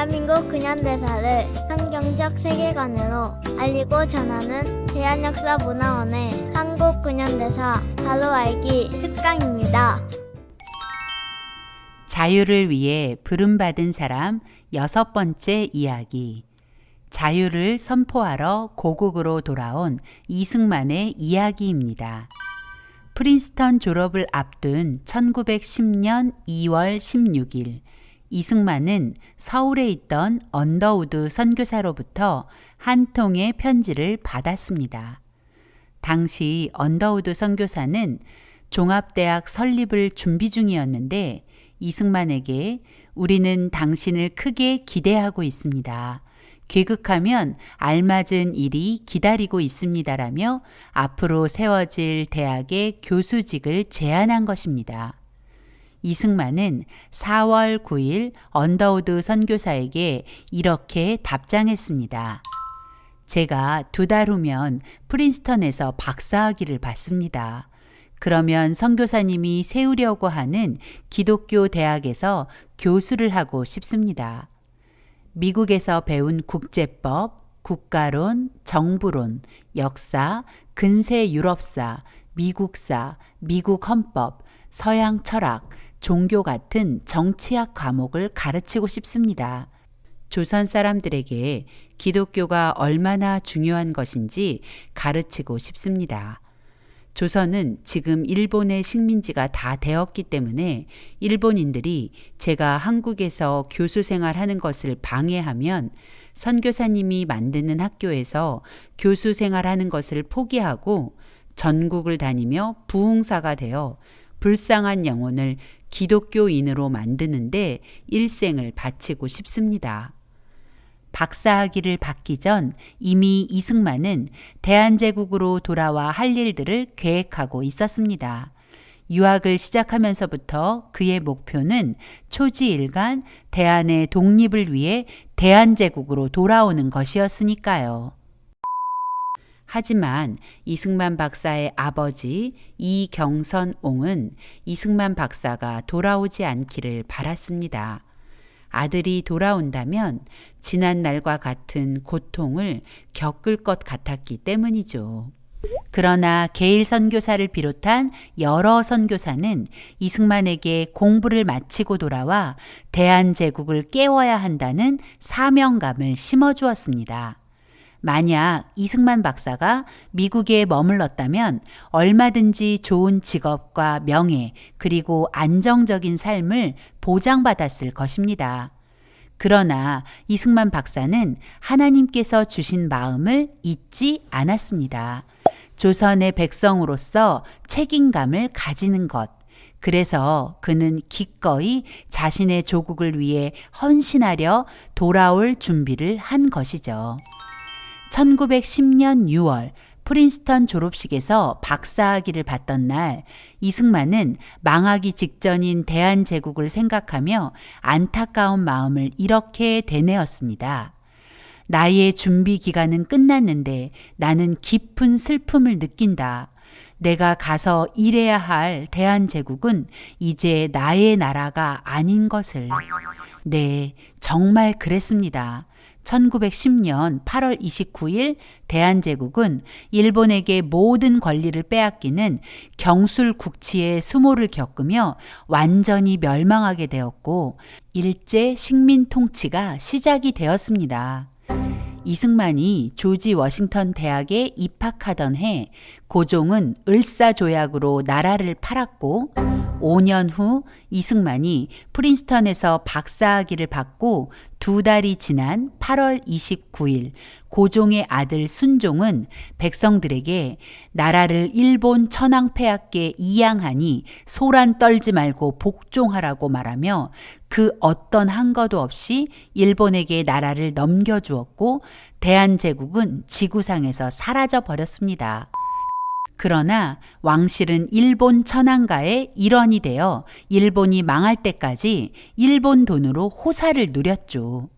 대한민국 근현대사를 성경적 세계관으로 알리고 전하는 대한역사문화원의 한국 근현대사 바로 알기 특강입니다. 자유를 위해 부름받은 사람 6번째 이야기. 자유를 선포하러 고국으로 돌아온 이승만의 이야기입니다. 프린스턴 졸업을 앞둔 1910년 2월 16일, 이승만은 서울에 있던 언더우드 선교사로부터 한 통의 편지를 받았습니다. 당시 언더우드 선교사는 종합대학 설립을 준비 중이었는데 이승만에게 우리는 당신을 크게 기대하고 있습니다. 귀국하면 알맞은 일이 기다리고 있습니다라며 앞으로 세워질 대학의 교수직을 제안한 것입니다. 이승만은 4월 9일 언더우드 선교사에게 이렇게 답장했습니다. 제가 2달 후면 프린스턴에서 박사학위를 받습니다. 그러면 선교사님이 세우려고 하는 기독교 대학에서 교수를 하고 싶습니다. 미국에서 배운 국제법, 국가론, 정부론, 역사, 근세 유럽사, 미국사, 미국 헌법, 서양 철학, 종교 같은 정치학 과목을 가르치고 싶습니다. 조선 사람들에게 기독교가 얼마나 중요한 것인지 가르치고 싶습니다. 조선은 지금 일본의 식민지가 다 되었기 때문에 일본인들이 제가 한국에서 교수 생활하는 것을 방해하면 선교사님이 만드는 학교에서 교수 생활하는 것을 포기하고 전국을 다니며 부흥사가 되어 불쌍한 영혼을 기독교인으로 만드는데 일생을 바치고 싶습니다. 박사학위를 받기 전 이미 이승만은 대한제국으로 돌아와 할 일들을 계획하고 있었습니다. 유학을 시작하면서부터 그의 목표는 초지일간 대한의 독립을 위해 대한제국으로 돌아오는 것이었으니까요. 하지만 이승만 박사의 아버지 이경선옹은 이승만 박사가 돌아오지 않기를 바랐습니다. 아들이 돌아온다면 지난 날과 같은 고통을 겪을 것 같았기 때문이죠. 그러나 게일 선교사를 비롯한 여러 선교사는 이승만에게 공부를 마치고 돌아와 대한제국을 깨워야 한다는 사명감을 심어주었습니다. 만약 이승만 박사가 미국에 머물렀다면 얼마든지 좋은 직업과 명예 그리고 안정적인 삶을 보장받았을 것입니다. 그러나 이승만 박사는 하나님께서 주신 마음을 잊지 않았습니다. 조선의 백성으로서 책임감을 가지는 것. 그래서 그는 기꺼이 자신의 조국을 위해 헌신하려 돌아올 준비를 한 것이죠. 1910년 6월 프린스턴 졸업식에서 박사학위를 받던 날 이승만은 망하기 직전인 대한제국을 생각하며 안타까운 마음을 이렇게 되뇌었습니다. 나의 준비 기간은 끝났는데 나는 깊은 슬픔을 느낀다. 내가 가서 일해야 할 대한제국은 이제 나의 나라가 아닌 것을. 네, 정말 그랬습니다. 1910년 8월 29일 대한제국은 일본에게 모든 권리를 빼앗기는 경술국치의 수모를 겪으며 완전히 멸망하게 되었고 일제 식민 통치가 시작이 되었습니다. 이승만이 조지 워싱턴 대학에 입학하던 해 고종은 을사조약으로 나라를 팔았고 5년 후 이승만이 프린스턴에서 박사학위를 받고 2달이 지난 8월 29일 고종의 아들 순종은 백성들에게 나라를 일본 천황폐하께 이양하니 소란 떨지 말고 복종하라고 말하며 그 어떤 한거도 없이 일본에게 나라를 넘겨주었고 대한제국은 지구상에서 사라져 버렸습니다. 그러나 왕실은 일본 천황가의 일원이 되어 일본이 망할 때까지 일본 돈으로 호사를 누렸죠.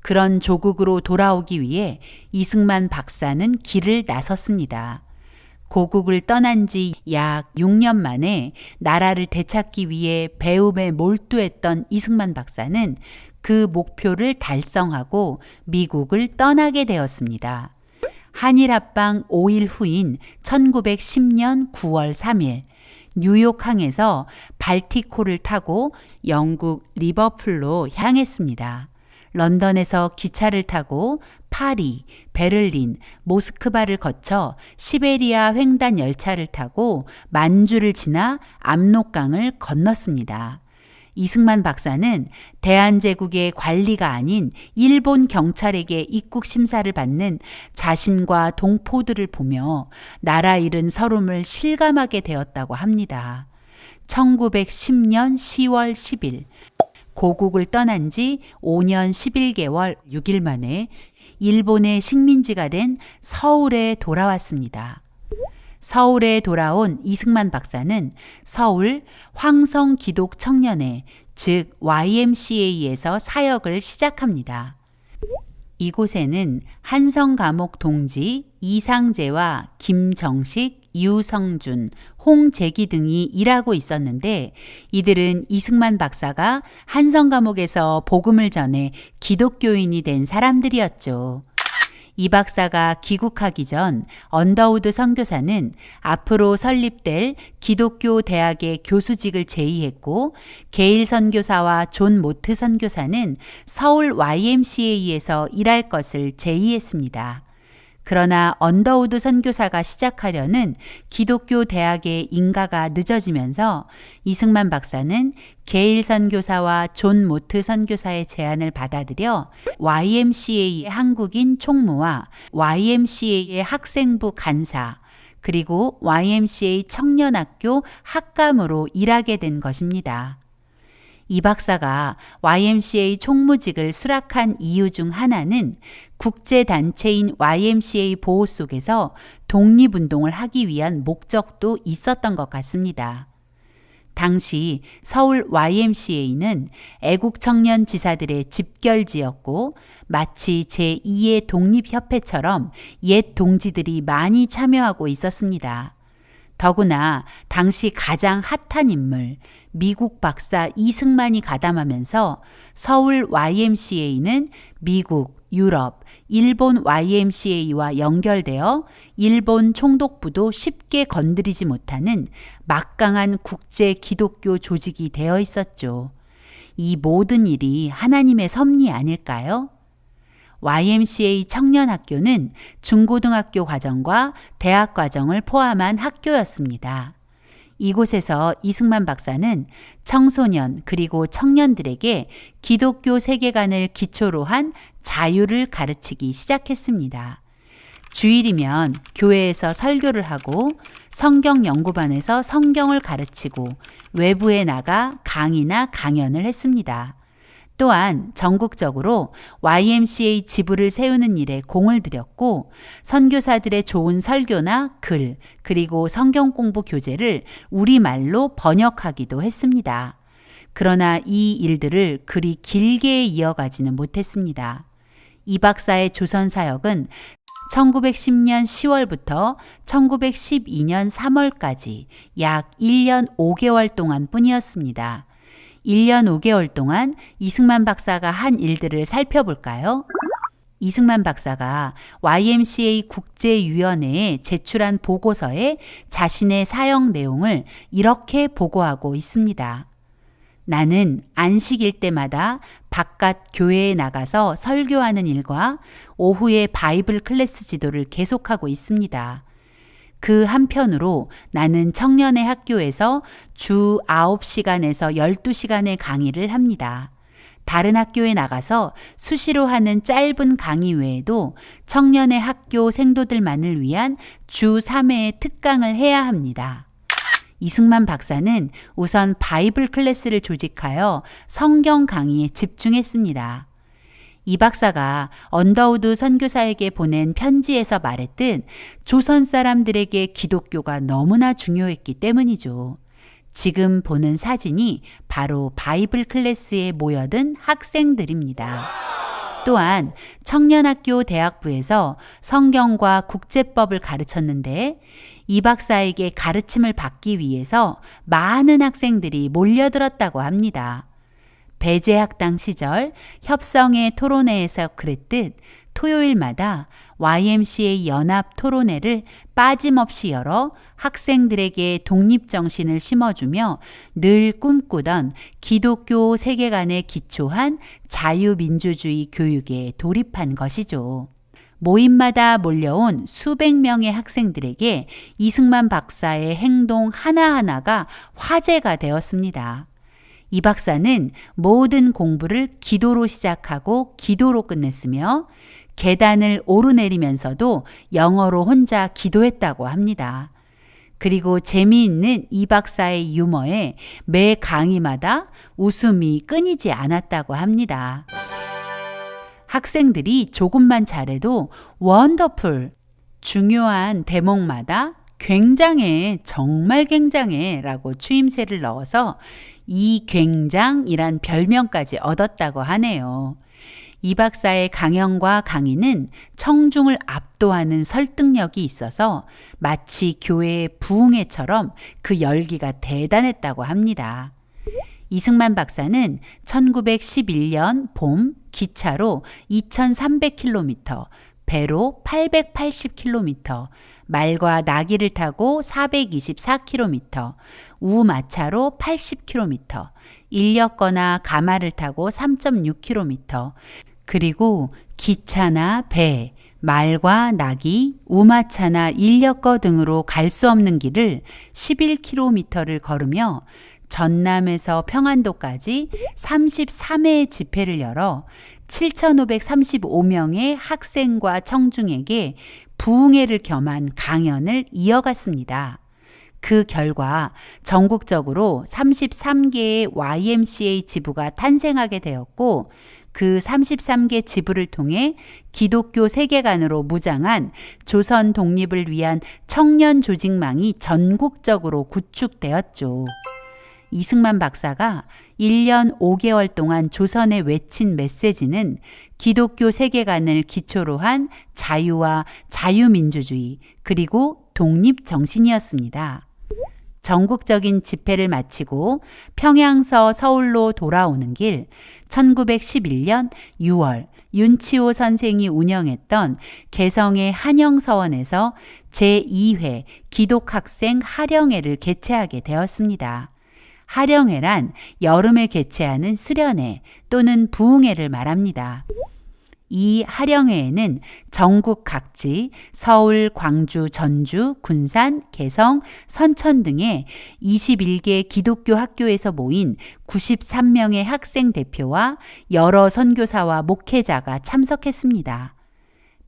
그런 조국으로 돌아오기 위해 이승만 박사는 길을 나섰습니다. 고국을 떠난 지 약 6년 만에 나라를 되찾기 위해 배움에 몰두했던 이승만 박사는 그 목표를 달성하고 미국을 떠나게 되었습니다. 한일합방 5일 후인 1910년 9월 3일 뉴욕항에서 발티코를 타고 영국 리버풀로 향했습니다. 런던에서 기차를 타고 파리, 베를린, 모스크바를 거쳐 시베리아 횡단 열차를 타고 만주를 지나 압록강을 건넜습니다. 이승만 박사는 대한제국의 관리가 아닌 일본 경찰에게 입국 심사를 받는 자신과 동포들을 보며 나라 잃은 서름을 실감하게 되었다고 합니다. 1910년 10월 10일 고국을 떠난 지 5년 11개월 6일 만에 일본의 식민지가 된 서울에 돌아왔습니다. 서울에 돌아온 이승만 박사는 서울 황성기독청년회, 즉 YMCA에서 사역을 시작합니다. 이곳에는 한성감옥 동지 이상재와 김정식, 유성준, 홍재기 등이 일하고 있었는데 이들은 이승만 박사가 한성감옥에서 복음을 전해 기독교인이 된 사람들이었죠. 이 박사가 귀국하기 전 언더우드 선교사는 앞으로 설립될 기독교 대학의 교수직을 제의했고 게일 선교사와 존 모트 선교사는 서울 YMCA에서 일할 것을 제의했습니다. 그러나 언더우드 선교사가 시작하려는 기독교 대학의 인가가 늦어지면서 이승만 박사는 게일 선교사와 존 모트 선교사의 제안을 받아들여 YMCA의 한국인 총무와 YMCA의 학생부 간사, 그리고 YMCA 청년학교 학감으로 일하게 된 것입니다. 이 박사가 YMCA 총무직을 수락한 이유 중 하나는 국제단체인 YMCA 보호 속에서 독립운동을 하기 위한 목적도 있었던 것 같습니다. 당시 서울 YMCA는 애국청년 지사들의 집결지였고 마치 제2의 독립협회처럼 옛 동지들이 많이 참여하고 있었습니다. 더구나 당시 가장 핫한 인물, 미국 박사 이승만이 가담하면서 서울 YMCA는 미국, 유럽, 일본 YMCA와 연결되어 일본 총독부도 쉽게 건드리지 못하는 막강한 국제 기독교 조직이 되어 있었죠. 이 모든 일이 하나님의 섭리 아닐까요? YMCA 청년학교는 중고등학교 과정과 대학 과정을 포함한 학교였습니다. 이곳에서 이승만 박사는 청소년 그리고 청년들에게 기독교 세계관을 기초로 한 자유를 가르치기 시작했습니다. 주일이면 교회에서 설교를 하고 성경 연구반에서 성경을 가르치고 외부에 나가 강의나 강연을 했습니다. 또한 전국적으로 YMCA 지부를 세우는 일에 공을 들였고 선교사들의 좋은 설교나 글, 그리고 성경 공부 교재를 우리말로 번역하기도 했습니다. 그러나 이 일들을 그리 길게 이어가지는 못했습니다. 이 박사의 조선 사역은 1910년 10월부터 1912년 3월까지 약 1년 5개월 동안 뿐이었습니다. 1년 5개월 동안 이승만 박사가 한 일들을 살펴볼까요? 이승만 박사가 YMCA 국제위원회에 제출한 보고서에 자신의 사역 내용을 이렇게 보고하고 있습니다. 나는 안식일 때마다 바깥 교회에 나가서 설교하는 일과 오후에 바이블 클래스 지도를 계속하고 있습니다. 그 한편으로 나는 청년의 학교에서 주 9시간에서 12시간의 강의를 합니다. 다른 학교에 나가서 수시로 하는 짧은 강의 외에도 청년의 학교 생도들만을 위한 주 3회의 특강을 해야 합니다. 이승만 박사는 우선 바이블 클래스를 조직하여 성경 강의에 집중했습니다. 이 박사가 언더우드 선교사에게 보낸 편지에서 말했듯 조선 사람들에게 기독교가 너무나 중요했기 때문이죠. 지금 보는 사진이 바로 바이블 클래스에 모여든 학생들입니다. 또한 청년학교 대학부에서 성경과 국제법을 가르쳤는데 이 박사에게 가르침을 받기 위해서 많은 학생들이 몰려들었다고 합니다. 배제학당 시절 협성의 토론회에서 그랬듯 토요일마다 YMCA 연합 토론회를 빠짐없이 열어 학생들에게 독립정신을 심어주며 늘 꿈꾸던 기독교 세계관에 기초한 자유민주주의 교육에 돌입한 것이죠. 모임마다 몰려온 수백 명의 학생들에게 이승만 박사의 행동 하나하나가 화제가 되었습니다. 이 박사는 모든 공부를 기도로 시작하고 기도로 끝냈으며 계단을 오르내리면서도 영어로 혼자 기도했다고 합니다. 그리고 재미있는 이 박사의 유머에 매 강의마다 웃음이 끊이지 않았다고 합니다. 학생들이 조금만 잘해도 원더풀, 중요한 대목마다 굉장해, 정말 굉장해 라고 추임새를 넣어서 이 굉장이란 별명까지 얻었다고 하네요. 이 박사의 강연과 강의는 청중을 압도하는 설득력이 있어서 마치 교회의 부흥회처럼 그 열기가 대단했다고 합니다. 이승만 박사는 1911년 봄 기차로 2300km, 배로 880km, 말과 나귀를 타고 424km, 우마차로 80km, 인력거나 가마를 타고 3.6km, 그리고 기차나 배, 말과 나귀, 우마차나 인력거 등으로 갈 수 없는 길을 11km를 걸으며 전남에서 평안도까지 33회의 집회를 열어 7,535명의 학생과 청중에게 부흥회를 겸한 강연을 이어갔습니다. 그 결과 전국적으로 33개의 YMCA 지부가 탄생하게 되었고 그 33개 지부를 통해 기독교 세계관으로 무장한 조선 독립을 위한 청년 조직망이 전국적으로 구축되었죠. 이승만 박사가 1년 5개월 동안 조선에 외친 메시지는 기독교 세계관을 기초로 한 자유와 자유민주주의 그리고 독립정신이었습니다. 전국적인 집회를 마치고 평양서 서울로 돌아오는 길 1911년 6월 윤치호 선생이 운영했던 개성의 한영서원에서 제2회 기독학생 하령회를 개최하게 되었습니다. 하령회란 여름에 개최하는 수련회 또는 부흥회를 말합니다. 이 하령회에는 전국 각지 서울, 광주, 전주, 군산, 개성, 선천 등의 21개 기독교 학교에서 모인 93명의 학생 대표와 여러 선교사와 목회자가 참석했습니다.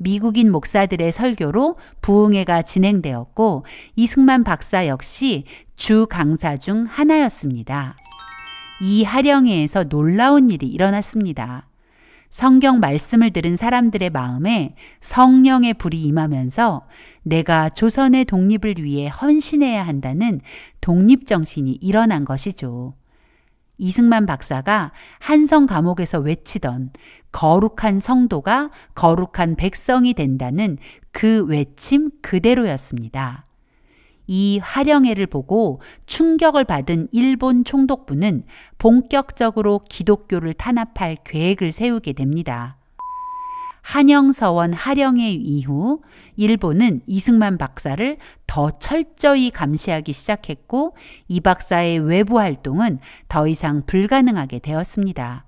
미국인 목사들의 설교로 부흥회가 진행되었고 이승만 박사 역시 주 강사 중 하나였습니다. 이 하령회에서 놀라운 일이 일어났습니다. 성경 말씀을 들은 사람들의 마음에 성령의 불이 임하면서 내가 조선의 독립을 위해 헌신해야 한다는 독립정신이 일어난 것이죠. 이승만 박사가 한성 감옥에서 외치던 거룩한 성도가 거룩한 백성이 된다는 그 외침 그대로였습니다. 이 하령회를 보고 충격을 받은 일본 총독부는 본격적으로 기독교를 탄압할 계획을 세우게 됩니다. 한영서원 하령회 이후 일본은 이승만 박사를 더 철저히 감시하기 시작했고 이 박사의 외부 활동은 더 이상 불가능하게 되었습니다.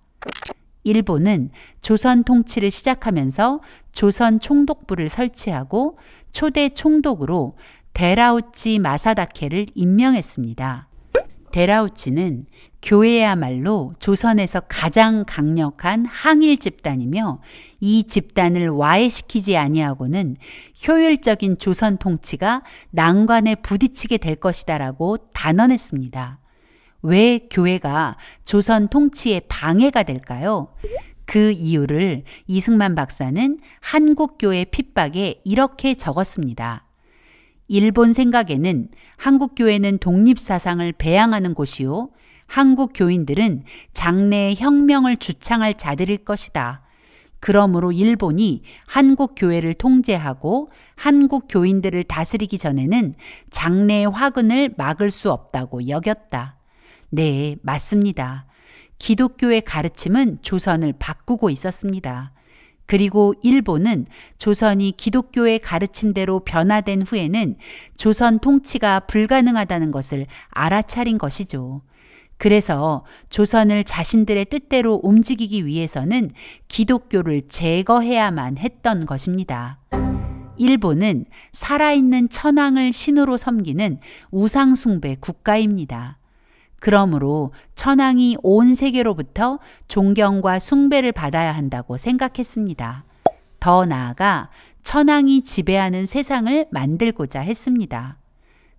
일본은 조선 통치를 시작하면서 조선 총독부를 설치하고 초대 총독으로 데라우치 마사다케를 임명했습니다. 데라우치는 교회야말로 조선에서 가장 강력한 항일 집단이며 이 집단을 와해시키지 아니하고는 효율적인 조선 통치가 난관에 부딪히게 될 것이다라고 단언했습니다. 왜 교회가 조선 통치에 방해가 될까요? 그 이유를 이승만 박사는 한국교회 핍박에 이렇게 적었습니다. 일본 생각에는 한국교회는 독립사상을 배양하는 곳이요. 한국 교인들은 장래의 혁명을 주창할 자들일 것이다. 그러므로 일본이 한국 교회를 통제하고 한국 교인들을 다스리기 전에는 장래의 화근을 막을 수 없다고 여겼다. 네, 맞습니다. 기독교의 가르침은 조선을 바꾸고 있었습니다. 그리고 일본은 조선이 기독교의 가르침대로 변화된 후에는 조선 통치가 불가능하다는 것을 알아차린 것이죠. 그래서 조선을 자신들의 뜻대로 움직이기 위해서는 기독교를 제거해야만 했던 것입니다. 일본은 살아있는 천황을 신으로 섬기는 우상숭배 국가입니다. 그러므로 천황이 온 세계로부터 존경과 숭배를 받아야 한다고 생각했습니다. 더 나아가 천황이 지배하는 세상을 만들고자 했습니다.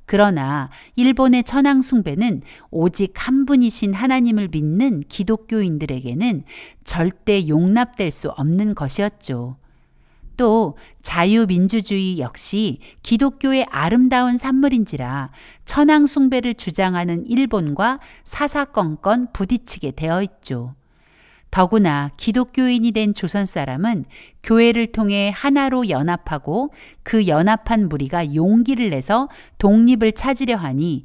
그러나 일본의 천황 숭배는 오직 한 분이신 하나님을 믿는 기독교인들에게는 절대 용납될 수 없는 것이었죠. 또 자유민주주의 역시 기독교의 아름다운 산물인지라 천황 숭배를 주장하는 일본과 사사건건 부딪히게 되어 있죠. 더구나 기독교인이 된 조선 사람은 교회를 통해 하나로 연합하고 그 연합한 무리가 용기를 내서 독립을 찾으려 하니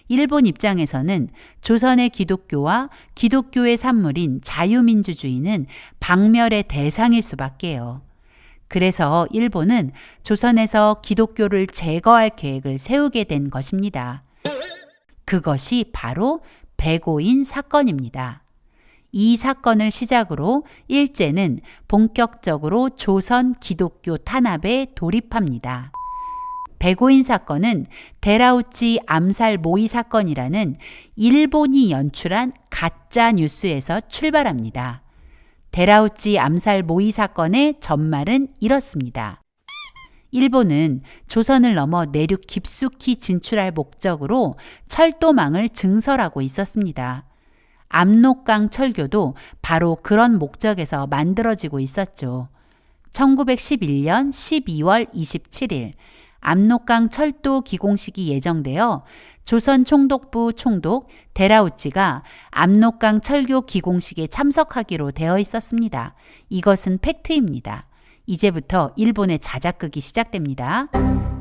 일본 입장에서는 조선의 기독교와 기독교의 산물인 자유민주주의는 박멸의 대상일 수밖에요. 그래서 일본은 조선에서 기독교를 제거할 계획을 세우게 된 것입니다. 그것이 바로 백오인 사건입니다. 이 사건을 시작으로 일제는 본격적으로 조선 기독교 탄압에 돌입합니다. 백오인 사건은 데라우치 암살 모의 사건이라는 일본이 연출한 가짜 뉴스에서 출발합니다. 데라우치 암살 모의 사건의 전말은 이렇습니다. 일본은 조선을 넘어 내륙 깊숙이 진출할 목적으로 철도망을 증설하고 있었습니다. 압록강 철교도 바로 그런 목적에서 만들어지고 있었죠. 1911년 12월 27일 압록강 철도 기공식이 예정되어 조선 총독부 총독 데라우치가 압록강 철교 기공식에 참석하기로 되어 있었습니다. 이것은 팩트입니다. 이제부터 일본의 자작극이 시작됩니다.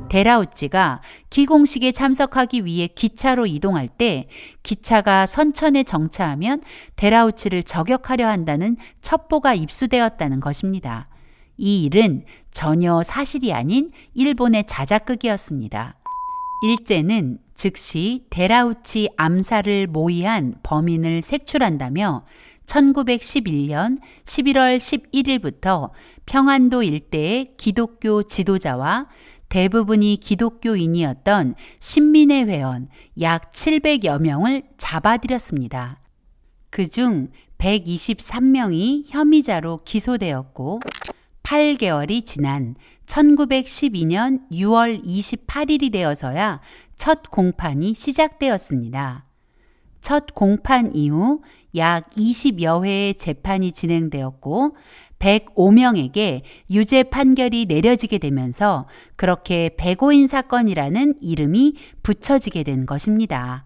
데라우치가 기공식에 참석하기 위해 기차로 이동할 때 기차가 선천에 정차하면 데라우치를 저격하려 한다는 첩보가 입수되었다는 것입니다. 이 일은 전혀 사실이 아닌 일본의 자작극이었습니다. 일제는 즉시 데라우치 암살을 모의한 범인을 색출한다며 1911년 11월 11일부터 평안도 일대의 기독교 지도자와 대부분이 기독교인이었던 신민의 회원 약 700여 명을 잡아들였습니다. 그중 123명이 혐의자로 기소되었고 8개월이 지난 1912년 6월 28일이 되어서야 첫 공판이 시작되었습니다. 첫 공판 이후 약 20여 회의 재판이 진행되었고 105명에게 유죄 판결이 내려지게 되면서 그렇게 백오인 사건이라는 이름이 붙여지게 된 것입니다.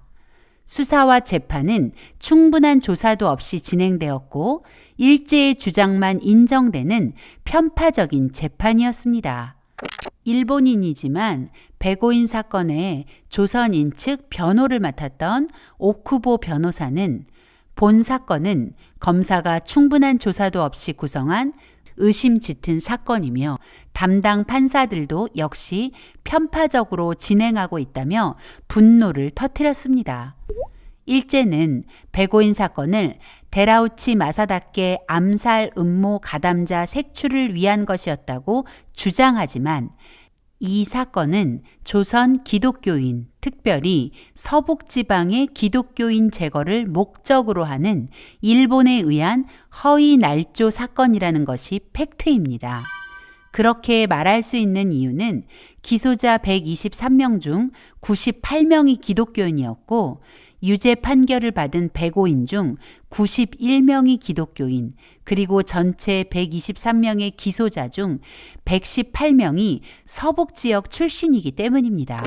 수사와 재판은 충분한 조사도 없이 진행되었고 일제의 주장만 인정되는 편파적인 재판이었습니다. 일본인이지만 백오인 사건에 조선인 측 변호를 맡았던 오쿠보 변호사는 본 사건은 검사가 충분한 조사도 없이 구성한 의심 짙은 사건이며 담당 판사들도 역시 편파적으로 진행하고 있다며 분노를 터뜨렸습니다. 일제는 백오인 사건을 데라우치 마사다케 암살 음모 가담자 색출을 위한 것이었다고 주장하지만 이 사건은 조선 기독교인, 특별히 서북지방의 기독교인 제거를 목적으로 하는 일본에 의한 허위 날조 사건이라는 것이 팩트입니다. 그렇게 말할 수 있는 이유는 기소자 123명 중 98명이 기독교인이었고 유죄 판결을 받은 105인 중 91명이 기독교인, 그리고 전체 123명의 기소자 중 118명이 서북 지역 출신이기 때문입니다.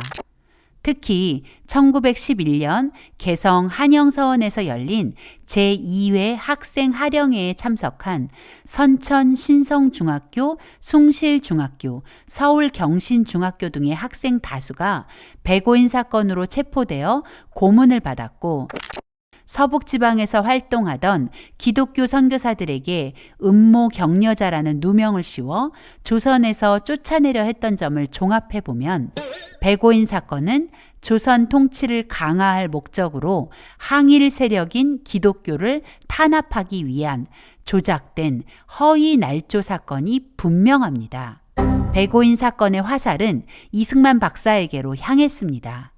특히 1911년 개성 한영서원에서 열린 제2회 학생 하령회에 참석한 선천 신성중학교, 숭실중학교, 서울경신중학교 등의 학생 다수가 백오인 사건으로 체포되어 고문을 받았고, 서북지방에서 활동하던 기독교 선교사들에게 음모 격려자라는 누명을 씌워 조선에서 쫓아내려 했던 점을 종합해보면 백오인 사건은 조선 통치를 강화할 목적으로 항일 세력인 기독교를 탄압하기 위한 조작된 허위 날조 사건이 분명합니다. 백오인 사건의 화살은 이승만 박사에게로 향했습니다.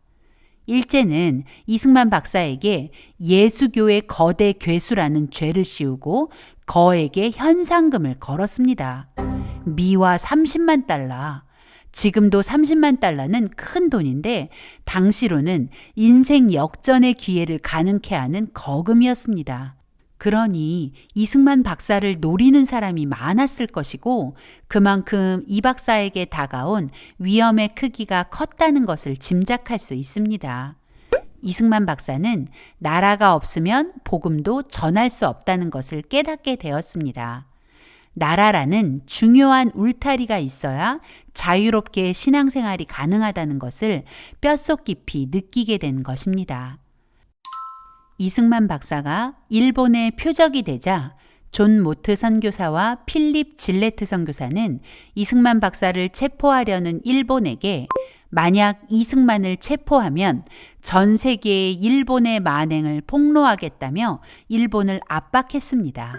일제는 이승만 박사에게 예수교의 거대 괴수라는 죄를 씌우고 거에게 현상금을 걸었습니다. 미화 30만 달러. 지금도 30만 달러는 큰 돈인데 당시로는 인생 역전의 기회를 가능케 하는 거금이었습니다. 그러니 이승만 박사를 노리는 사람이 많았을 것이고 그만큼 이 박사에게 다가온 위험의 크기가 컸다는 것을 짐작할 수 있습니다. 이승만 박사는 나라가 없으면 복음도 전할 수 없다는 것을 깨닫게 되었습니다. 나라라는 중요한 울타리가 있어야 자유롭게 신앙생활이 가능하다는 것을 뼛속 깊이 느끼게 된 것입니다. 이승만 박사가 일본의 표적이 되자 존 모트 선교사와 필립 질레트 선교사는 이승만 박사를 체포하려는 일본에게 만약 이승만을 체포하면 전 세계의 일본의 만행을 폭로하겠다며 일본을 압박했습니다.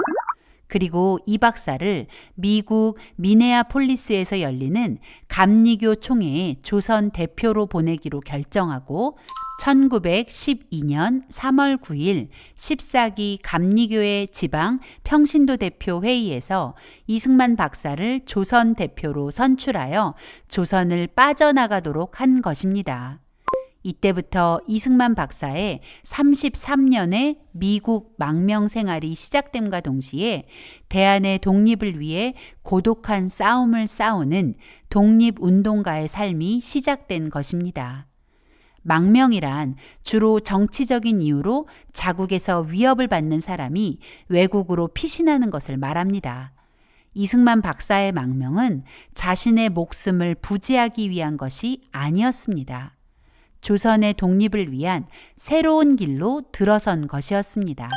그리고 이 박사를 미국 미네아폴리스에서 열리는 감리교 총회의 조선 대표로 보내기로 결정하고 1912년 3월 9일 14기 감리교회 지방 평신도 대표 회의에서 이승만 박사를 조선 대표로 선출하여 조선을 빠져나가도록 한 것입니다. 이때부터 이승만 박사의 33년의 미국 망명 생활이 시작됨과 동시에 대한의 독립을 위해 고독한 싸움을 싸우는 독립운동가의 삶이 시작된 것입니다. 망명이란 주로 정치적인 이유로 자국에서 위협을 받는 사람이 외국으로 피신하는 것을 말합니다. 이승만 박사의 망명은 자신의 목숨을 부지하기 위한 것이 아니었습니다. 조선의 독립을 위한 새로운 길로 들어선 것이었습니다.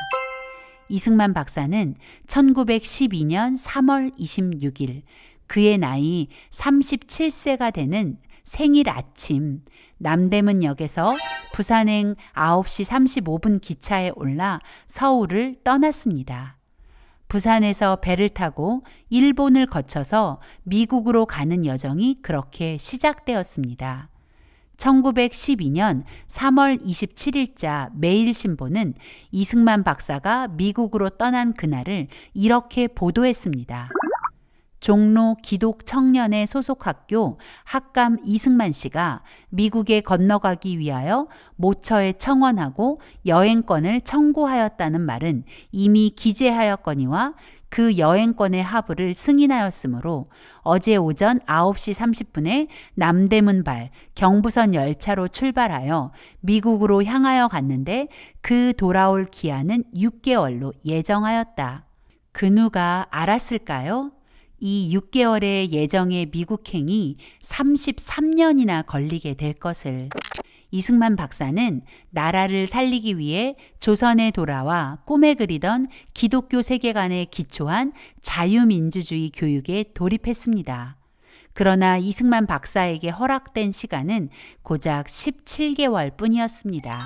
이승만 박사는 1912년 3월 26일 그의 나이 37세가 되는 생일 아침 남대문역에서 부산행 9시 35분 기차에 올라 서울을 떠났습니다. 부산에서 배를 타고 일본을 거쳐서 미국으로 가는 여정이 그렇게 시작되었습니다. 1912년 3월 27일자 매일신보는 이승만 박사가 미국으로 떠난 그날을 이렇게 보도했습니다. 종로 기독 청년의 소속 학교 학감 이승만 씨가 미국에 건너가기 위하여 모처에 청원하고 여행권을 청구하였다는 말은 이미 기재하였거니와 그 여행권의 하부를 승인하였으므로 어제 오전 9시 30분에 남대문발 경부선 열차로 출발하여 미국으로 향하여 갔는데 그 돌아올 기한은 6개월로 예정하였다. 그 누가 알았을까요? 이 6개월의 예정의 미국행이 33년이나 걸리게 될 것을. 이승만 박사는 나라를 살리기 위해 조선에 돌아와 꿈에 그리던 기독교 세계관에 기초한 자유민주주의 교육에 돌입했습니다. 그러나 이승만 박사에게 허락된 시간은 고작 17개월 뿐이었습니다.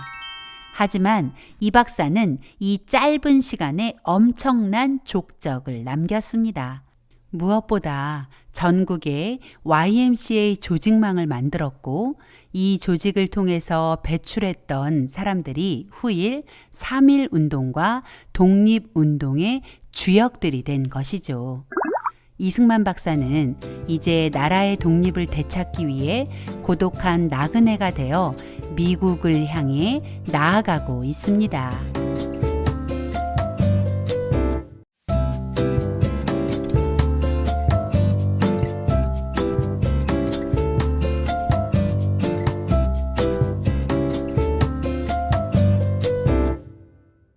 하지만 이 박사는 이 짧은 시간에 엄청난 족적을 남겼습니다. 무엇보다 전국에 YMCA 조직망을 만들었고 이 조직을 통해서 배출했던 사람들이 후일 3.1 운동과 독립운동의 주역들이 된 것이죠. 이승만 박사는 이제 나라의 독립을 되찾기 위해 고독한 나그네가 되어 미국을 향해 나아가고 있습니다.